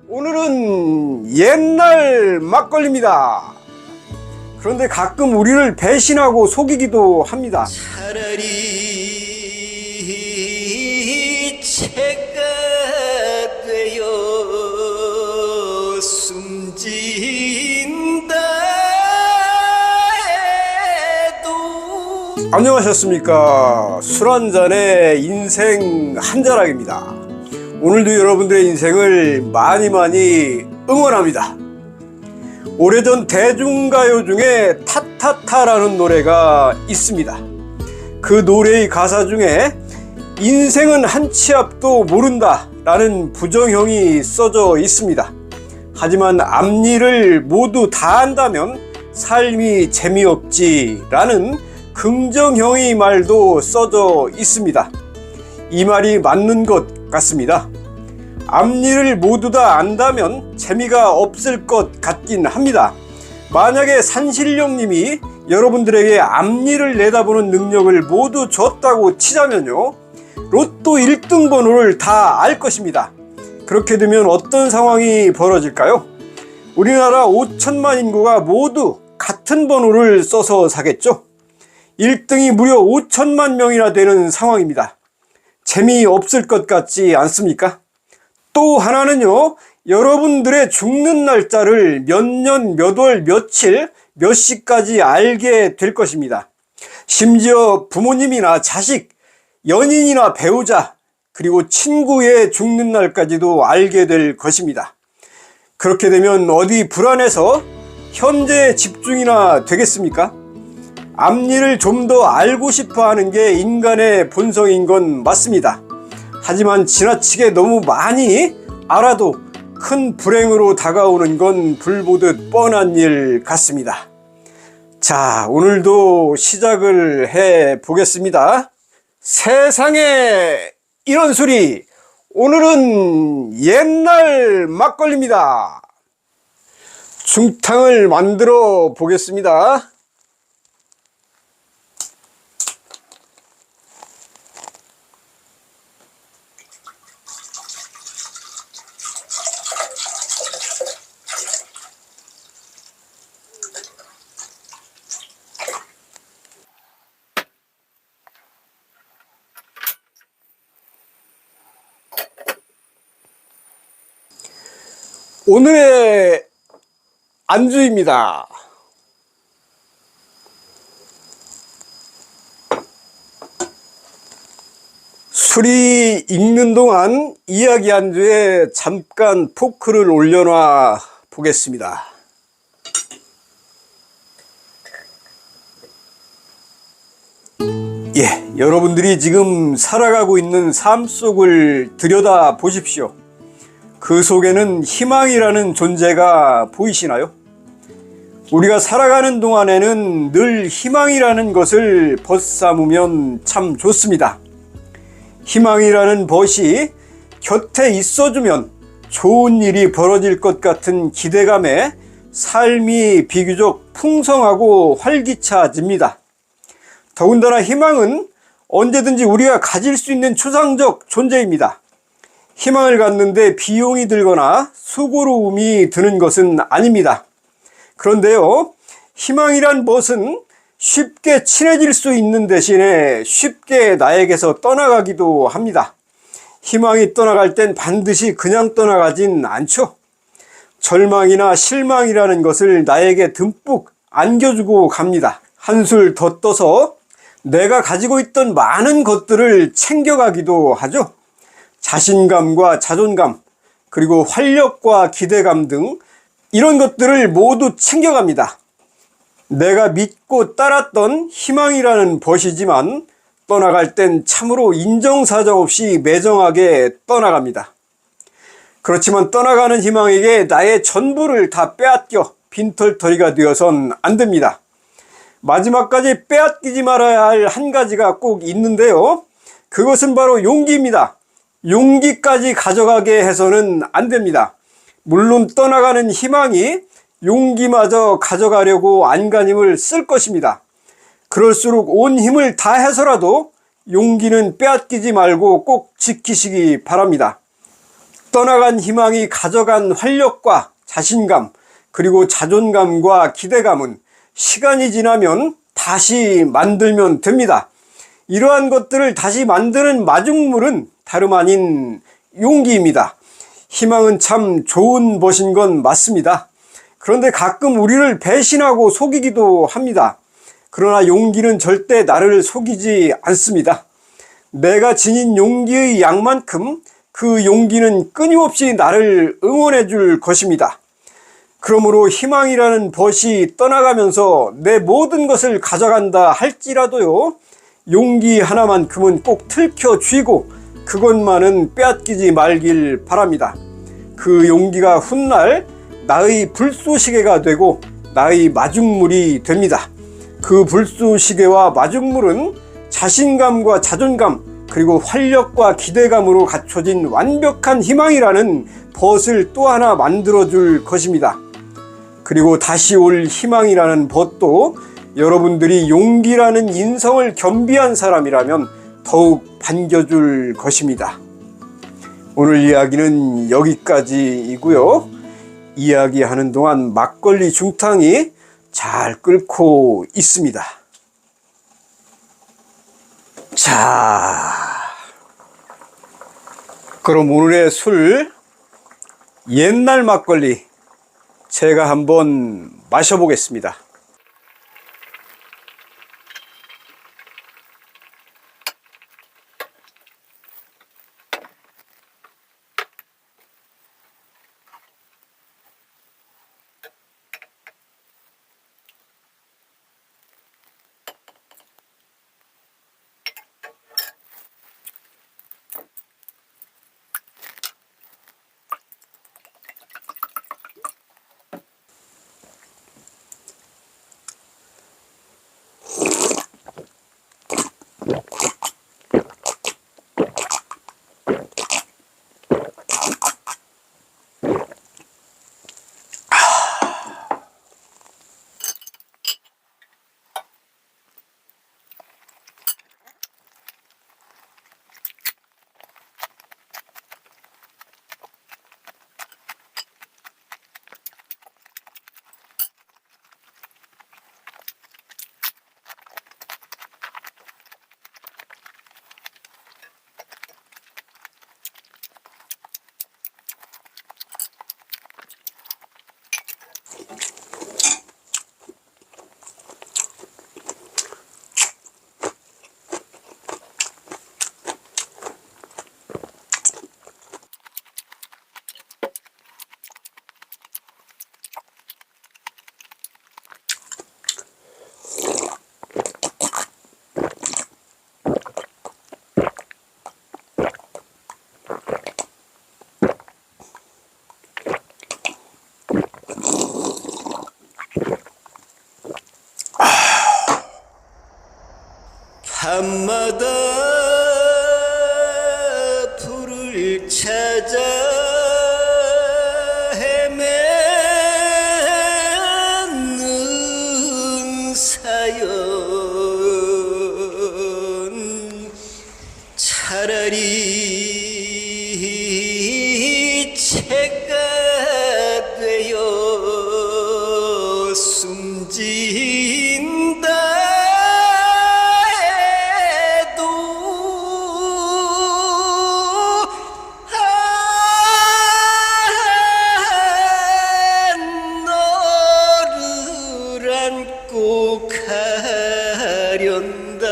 오늘은 옛날 막걸리입니다. 그런데 가끔 우리를 배신하고 속이기도 합니다. 차라리 채가 되어 숨진다 해도. 안녕하셨습니까? 술 한잔에 인생 한자락입니다. 오늘도 여러분들의 인생을 많이 응원합니다. 오래전 대중가요 중에 타타타라는 노래가 있습니다. 그 노래의 가사 중에 인생은 한 치 앞도 모른다 라는 부정형이 써져 있습니다. 하지만 앞일을 모두 다 안다면 삶이 재미없지 라는 긍정형의 말도 써져 있습니다. 이 말이 맞는 것 같습니다. 앞일을 모두 다 안다면 재미가 없을 것 같긴 합니다. 만약에 산신령님이 여러분들에게 앞일을 내다보는 능력을 모두 줬다고 치자면요, 로또 1등 번호를 다 알 것입니다. 그렇게 되면 어떤 상황이 벌어질까요? 우리나라 5천만 인구가 모두 같은 번호를 써서 사겠죠. 1등이 무려 5천만 명이나 되는 상황입니다. 재미없을 것 같지 않습니까? 또 하나는요, 여러분들의 죽는 날짜를 몇 년, 몇 월, 며칠, 몇 시까지 알게 될 것입니다. 심지어 부모님이나 자식, 연인이나 배우자, 그리고 친구의 죽는 날까지도 알게 될 것입니다. 그렇게 되면 어디 불안해서 현재에 집중이나 되겠습니까? 앞일을 좀 더 알고 싶어 하는 게 인간의 본성인 건 맞습니다. 하지만 지나치게 너무 많이 알아도 큰 불행으로 다가오는 건 불보듯 뻔한 일 같습니다. 자, 오늘도 시작을 해 보겠습니다. 세상에 이런 술이, 오늘은 옛날 막걸리입니다. 중탕을 만들어 보겠습니다. 오늘의 안주입니다. 술이 익는 동안 이야기 안주에 잠깐 포크를 올려놔 보겠습니다. 예, 여러분들이 지금 살아가고 있는 삶 속을 들여다 보십시오. 그 속에는 희망이라는 존재가 보이시나요? 우리가 살아가는 동안에는 늘 희망이라는 것을 벗삼으면 참 좋습니다. 희망이라는 벗이 곁에 있어주면 좋은 일이 벌어질 것 같은 기대감에 삶이 비교적 풍성하고 활기차집니다. 더군다나 희망은 언제든지 우리가 가질 수 있는 추상적 존재입니다. 희망을 갖는데 비용이 들거나 수고로움이 드는 것은 아닙니다. 그런데요, 희망이란 벗은 쉽게 친해질 수 있는 대신에 쉽게 나에게서 떠나가기도 합니다. 희망이 떠나갈 땐 반드시 그냥 떠나가진 않죠. 절망이나 실망이라는 것을 나에게 듬뿍 안겨주고 갑니다. 한술 더 떠서 내가 가지고 있던 많은 것들을 챙겨가기도 하죠. 자신감과 자존감, 그리고 활력과 기대감 등 이런 것들을 모두 챙겨갑니다. 내가 믿고 따랐던 희망이라는 벗이지만 떠나갈 땐 참으로 인정사정 없이 매정하게 떠나갑니다. 그렇지만 떠나가는 희망에게 나의 전부를 다 빼앗겨 빈털터리가 되어선 안 됩니다. 마지막까지 빼앗기지 말아야 할 한 가지가 꼭 있는데요, 그것은 바로 용기입니다. 용기까지 가져가게 해서는 안 됩니다. 물론 떠나가는 희망이 용기마저 가져가려고 안간힘을 쓸 것입니다. 그럴수록 온 힘을 다해서라도 용기는 빼앗기지 말고 꼭 지키시기 바랍니다. 떠나간 희망이 가져간 활력과 자신감, 그리고 자존감과 기대감은 시간이 지나면 다시 만들면 됩니다. 이러한 것들을 다시 만드는 마중물은 다름 아닌 용기입니다. 희망은 참 좋은 것인 건 맞습니다. 그런데 가끔 우리를 배신하고 속이기도 합니다. 그러나 용기는 절대 나를 속이지 않습니다. 내가 지닌 용기의 양만큼 그 용기는 끊임없이 나를 응원해 줄 것입니다. 그러므로 희망이라는 벗이 떠나가면서 내 모든 것을 가져간다 할지라도요, 용기 하나만큼은 꼭 틀켜 쥐고 그것만은 빼앗기지 말길 바랍니다. 그 용기가 훗날 나의 불쏘시개가 되고 나의 마중물이 됩니다. 그 불쏘시개와 마중물은 자신감과 자존감, 그리고 활력과 기대감으로 갖춰진 완벽한 희망이라는 벗을 또 하나 만들어줄 것입니다. 그리고 다시 올 희망이라는 벗도 여러분들이 용기라는 인성을 겸비한 사람이라면 더욱 반겨줄 것입니다. 오늘 이야기는 여기까지이고요. 이야기하는 동안 막걸리 중탕이 잘 끓고 있습니다. 자, 그럼 오늘의 술, 옛날 막걸리 제가 한번 마셔보겠습니다. 밤마다 불을 찾아 헤매는 사연, 차라리 채가 되어 숨진다 안고 가련다.